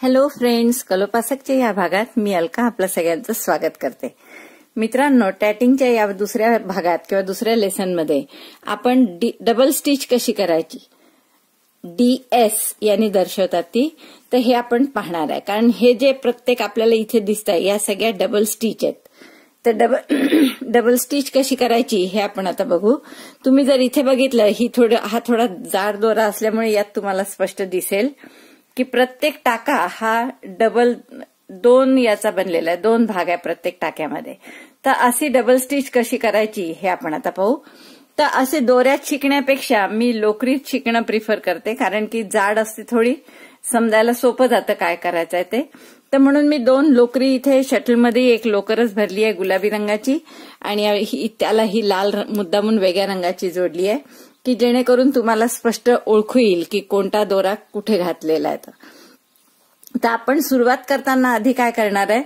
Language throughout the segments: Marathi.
हॅलो फ्रेंड्स, कलोपासकच्या या भागात मी अलका आपलं सगळ्यांचं स्वागत करते. मित्रांनो, टॅटिंगच्या या दुसऱ्या भागात किंवा दुसऱ्या लेसनमध्ये आपण डबल स्टिच कशी करायची, DS यांनी दर्शवतात ती, तर हे आपण पाहणार आहे. कारण हे जे प्रत्येक आपल्याला इथे दिसत आहे या सगळ्या डबल स्टिच आहेत. तर डबल स्टिच कशी करायची हे आपण आता बघू. तुम्ही जर इथे बघितलं, हा थोडा जाड दोरा असल्यामुळे यात तुम्हाला स्पष्ट दिसेल की प्रत्येक टाका हा डबल दोन याचा बनलेला आहे, दोन भाग आहे प्रत्येक टाक्यामध्ये. तर अशी डबल स्टिच कशी करायची हे आपण आता पाहू. तर असे दोऱ्यात शिकण्यापेक्षा मी लोकरीत शिकणं प्रिफर करते, कारण की जाड असते थोडी, समजायला सोपं जातं काय करायचं आहे ते. तर म्हणून मी दोन लोकरी इथे शटलमध्ये एक लोकरच भरली आहे गुलाबी रंगाची, आणि त्याला ही लाल मुद्दामून वेगळ्या रंगाची जोडली आहे की जेणेकरून तुम्हाला स्पष्ट ओळखू येईल की कोणता दोरा कुठे घातलेला आहे. तर आपण सुरुवात करताना आधी काय करणार आहे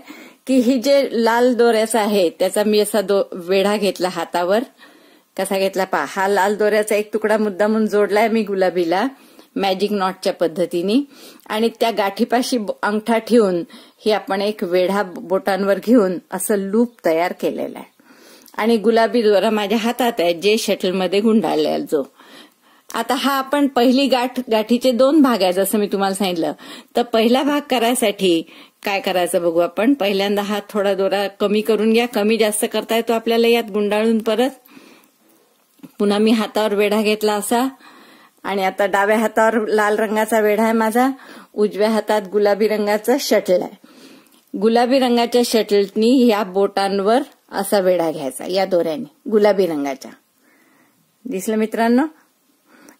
की ही जे लाल दोऱ्याचा आहे त्याचा मी असा वेढा घेतला हातावर. कसा घेतला पहा, हा लाल दोऱ्याचा एक तुकडा मुद्दामून जोडलाय मी गुलाबीला मॅजिक नॉटच्या पद्धतीने, आणि त्या गाठीपाशी अंगठा ठेवून ही आपण एक वेढा बोटांवर घेऊन असं लूप तयार केलेला आहे. आणि गुलाबी दोरा माझ्या हातात आहे जे शटलमध्ये गुंडाळलेला जो. आता हा आपण पहिली गाठीचे दोन भाग आहे जसं मी तुम्हाला सांगितलं. तर पहिला भाग करायसाठी काय करायचं बघू आपण. पहिल्यांदा हा थोडा दोरा कमी करून घ्या, कमी जास्त करता येतो आपल्याला यात गुंडाळून. परत पुन्हा मी हातावर वेढा घेतला असा, आणि आता डाव्या हातावर लाल रंगाचा वेढा आहे माझा, उजव्या हातात गुलाबी रंगाचा शटल आहे. गुलाबी रंगाच्या शटलनी या बोटांवर असा वेढा घ्यायचा या दोऱ्याने गुलाबी रंगाच्या. दिसलं मित्रांनो,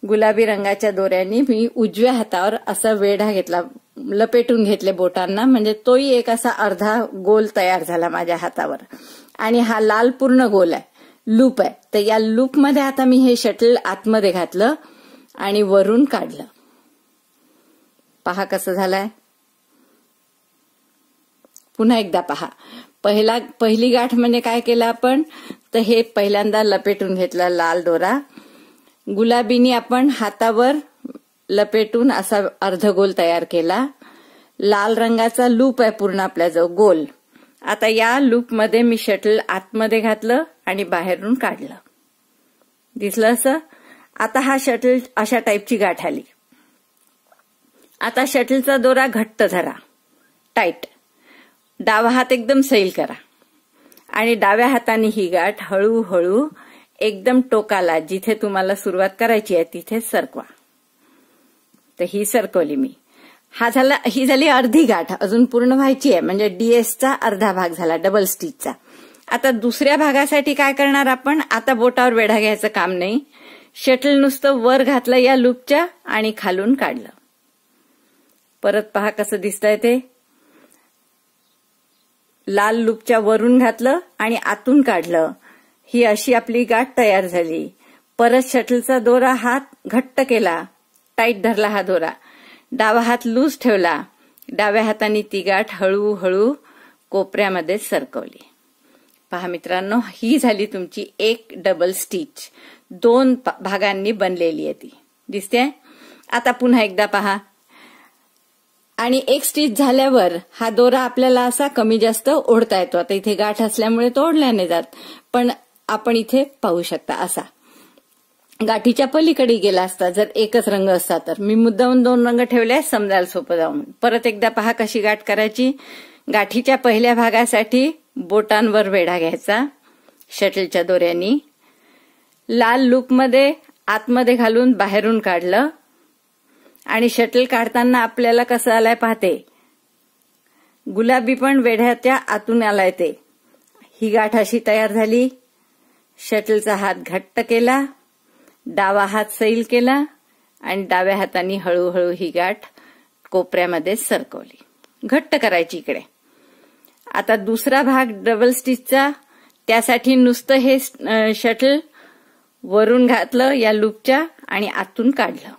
गुलाबी रंगाच्या दोऱ्याने मी उजव्या हातावर असा वेढा घेतला, लपेटून घेतले बोटांना, म्हणजे तोही एक असा अर्धा गोल तयार झाला माझ्या हातावर. आणि हा लाल पूर्ण गोल आहे, लूप आहे. तर या लूपमध्ये आता मी हे शटल आतमध्ये घातलं आणि वरून काढलं. पहा कसं झालंय. पुन्हा एकदा पहा. पहिली गाठ म्हणजे काय केलं आपण, तर हे पहिल्यांदा लपेटून घेतला लाल दोरा, गुलाबीने आपण हातावर लपेटून असा अर्धगोल तयार केला. लाल रंगाचा लूप आहे पूर्ण आपल्याजवळ गोल. आता या लूपमध्ये मी शटल आतमध्ये घातलं आणि बाहेरून काढलं. दिसलं असं. आता हा शटल अशा टाईपची गाठ आली. आता शटलचा दोरा घट्ट धरा, टाईट. डावा हात एकदम सैल करा आणि डाव्या हाताने ही गाठ हळूहळू एकदम टोकाला जिथे तुम्हाला सुरुवात करायची आहे तिथे सरकवा. तर ही सरकवली मी. ही झाली अर्धी गाठ, अजून पूर्ण व्हायची आहे, म्हणजे DSचा अर्धा भाग झाला डबल स्टिचचा. आता दुसऱ्या भागासाठी काय करणार आपण. आता बोटावर वेढा घ्यायचं काम नाही, शटल नुसतं वर घातलं या लूपच्या आणि खालून काढलं. परत पहा कसं दिसतंय ते. लाल लूपच्या वरून घातलं आणि आतून काढलं. ही अशी आपली गाठ तयार झाली. परत शटलचा दोरा हात घट्ट केला, टाईट धरला हा दोरा, डावा हात लूज ठेवला, डाव्या हाताने ती गाठ हळूहळू कोपऱ्यामध्ये सरकवली. पहा मित्रांनो, ही झाली तुमची एक डबल स्टिच, दोन भागांनी बनलेली आहे ती. दिसते. आता पुन्हा एकदा पहा. आणि एक स्टिच झाल्यावर हा दोरा आपल्याला असा कमी जास्त ओढता येतो. आता इथे गाठ असल्यामुळे तो ओढल्या नाही जात, पण आपण इथे पाहू शकता असा. गाठीच्या पलीकडे गेला असता जर एकच रंग असता तर. मी मुद्दामून दोन रंग ठेवले समजायला सोपं जाऊन. परत एकदा पहा कशी गाठ करायची. गाठीच्या पहिल्या भागासाठी बोटांवर वेढा घ्यायचा शटलच्या दोऱ्यानी, लाल लूपमध्ये आतमध्ये घालून बाहेरून काढलं, आणि शटल काढताना आपल्याला कसं आलाय पाहते, गुलाबी पण वेढ्याच्या आतून आलाय ते. ही गाठ अशी तयार झाली. शटलचा हात घट्ट केला, डावा हात सैल केला आणि डाव्या हाताने हळूहळू ही गाठ कोपऱ्यामध्ये सरकवली. घट्ट करायची इकडे. आता दुसरा भाग डबल स्टिचचा, त्यासाठी नुसतं हे शटल वरून घातलं या लूपच्या आणि आतून काढलं.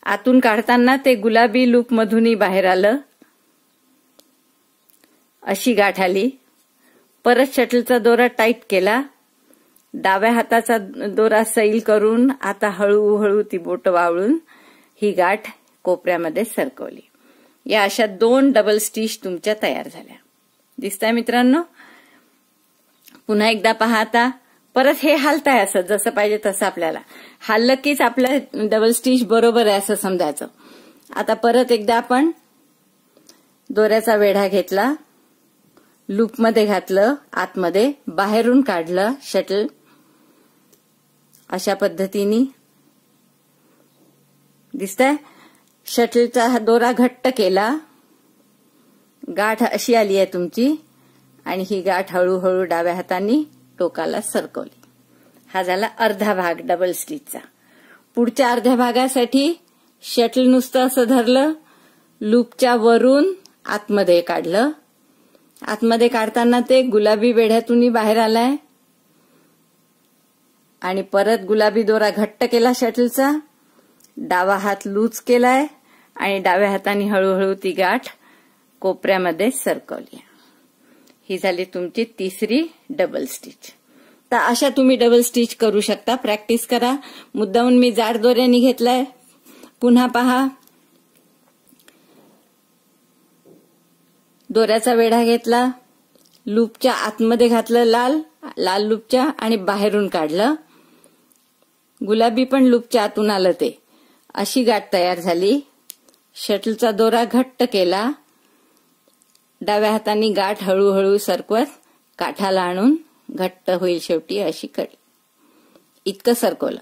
आतून काढताना ते गुलाबी लूप मधूनही बाहेर आलं. अशी गाठ आली. परत शटलचा दोरा टाईट केला, डाव्या हाताचा दोरा सैल करून आता हळूहळू ती बोट वावळून ही गाठ कोपऱ्यामध्ये सरकवली. या अशा 2 डबल स्टिच तुमच्या तयार झाल्या. दिसताय मित्रांनो? पुन्हा एकदा पहा. आता परत हे हालताय असं जसं पाहिजे तसं आपल्याला हाललं कीच आपलं डबल स्टिच बरोबर आहे असं समजायचं. आता परत एकदा आपण दोऱ्याचा वेढा घेतला, लूपमध्ये घातलं, आतमध्ये बाहेरून काढलं शटल. अशा पद्धतीने दिसतंय. शटलचा हा दोरा घट्ट केला, गाठ अशी आली आहे तुमची आणि ही गाठ हळूहळू डाव्या हाताने टोकाला सरकवली. हा झाला अर्धा भाग डबल स्टिचचा. पुढच्या अर्ध्या भागासाठी शटल नुसतं असं धरलं, लूपच्या वरून आतमध्ये काढलं. आतमध्ये काढताना ते गुलाबी वेढ्यातूनही बाहेर आलाय आणि परत गुलाबी दोरा घट्ट केला शटलचा, डावा हात लूज केलाय आणि डाव्या हाताने हळूहळू ती गाठ कोपऱ्यामध्ये सरकवली. ही झाली तुमची तिसरी डबल स्टिच. तर अशा तुम्ही डबल स्टिच करू शकता. प्रॅक्टिस करा. मुद्दामून मी जाड दोऱ्याने घेतलाय. पुन्हा पहा. दोऱ्याचा वेढा घेतला, लूपच्या आतमध्ये घातलं लाल लूपच्या आणि बाहेरून काढलं. गुलाबी पण लूपच्या आतून आलं ते. अशी गाठ तयार झाली. शटलचा दोरा घट्ट केला, डाव्या हाताने गाठ हळूहळू सरकवत काठाला आणून घट्ट होईल शेवटी अशी कडी. इतकं सरकवलं.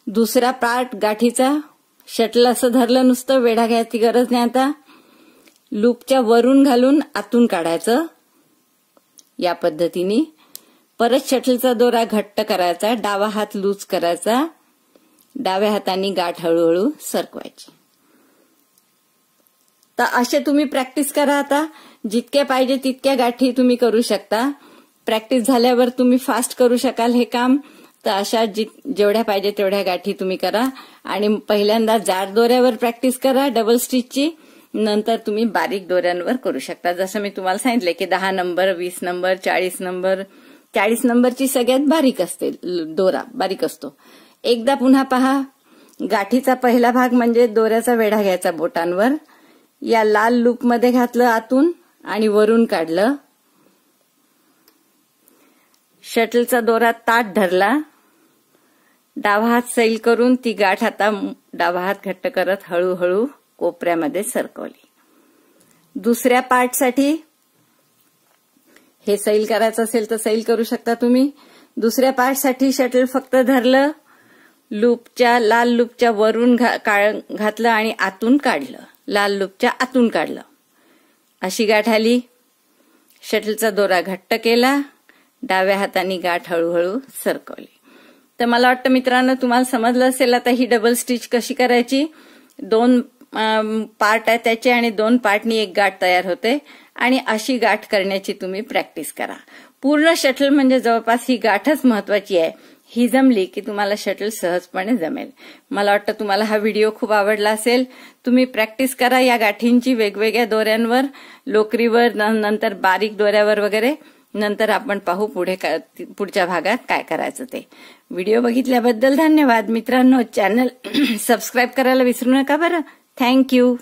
दुसरा पार्ट गाठीचा शटल असं धरलं नुसतं, वेढा घ्यायची गरज नाही. आता लूपच्या वरून घालून आतून काढायचं या पद्धतीने. परत शटलचा दोरा घट्ट करायचा, डावा हात लूज करायचा, डाव्या हाताने गाठ हळूहळू सरकवायची. तर असे तुम्ही प्रॅक्टिस करा. आता जितक्या पाहिजे तितक्या गाठी तुम्ही करू शकता. प्रॅक्टिस झाल्यावर तुम्ही फास्ट करू शकाल हे काम. तर अशा जेवढ्या पाहिजे तेवढ्या गाठी तुम्ही करा आणि पहिल्यांदा जाड दोऱ्यावर प्रॅक्टिस करा डबल स्टिचची. नंतर तुम्ही बारीक दोऱ्यांवर करू शकता. जसं मी तुम्हाला सांगितले की 10 नंबर, 20 नंबर, 40 नंबर. 40 नंबरची सगळ्यात बारीक असते, दोरा बारीक असतो. एकदा पुन्हा पहा. गाठीचा पहिला भाग म्हणजे दोऱ्याचा वेढा घ्यायचा बोटांवर, या लाल लूपमध्ये घातलं आतून आणि वरून काढलं. शटलचा दोरा ताठ धरला, डावा हात सैल करून ती गाठ आता डावा हात घट्ट करत हळूहळू कोपऱ्यामध्ये सरकवली. दुसऱ्या पार्टसाठी हे सैल करायचं असेल तर सैल करू शकता तुम्ही. दुसऱ्या पार्टसाठी शटल फक्त धरलं, लूपच्या लाल लूपच्या वरून घातलं आणि आतून काढलं, लाल लूपच्या आतून काढलं. अशी गाठ आली. शटलचा दोरा घट्ट केला, डाव्या हाताने गाठ हळूहळू सरकवली. तर मला वाटतं मित्रांनो तुम्हाला समजलं असेल आता ही डबल स्टिच कशी करायची. 2 पार्ट आहे त्याचे आणि 2 पार्टनी एक गाठ तयार होते आणि अशी गाठ करण्याची तुम्ही प्रॅक्टिस करा. पूर्ण शटल म्हणजे जवळपास ही गाठच महत्वाची आहे. ही जमली की तुम्हाला शटल सहजपणे जमेल. मला वाटतं तुम्हाला हा व्हिडिओ खूप आवडला असेल. तुम्ही प्रॅक्टिस करा या गाठींची वेगवेगळ्या दोऱ्यांवर, लोकरीवर, नंतर बारीक दोऱ्यावर वगैरे. नंतर आपण पाहू पुढच्या भागात काय करायचं ते. व्हिडिओ बघितल्याबद्दल धन्यवाद मित्रांनो. चॅनल सबस्क्राईब करायला विसरू नका बरं. थँक्यू.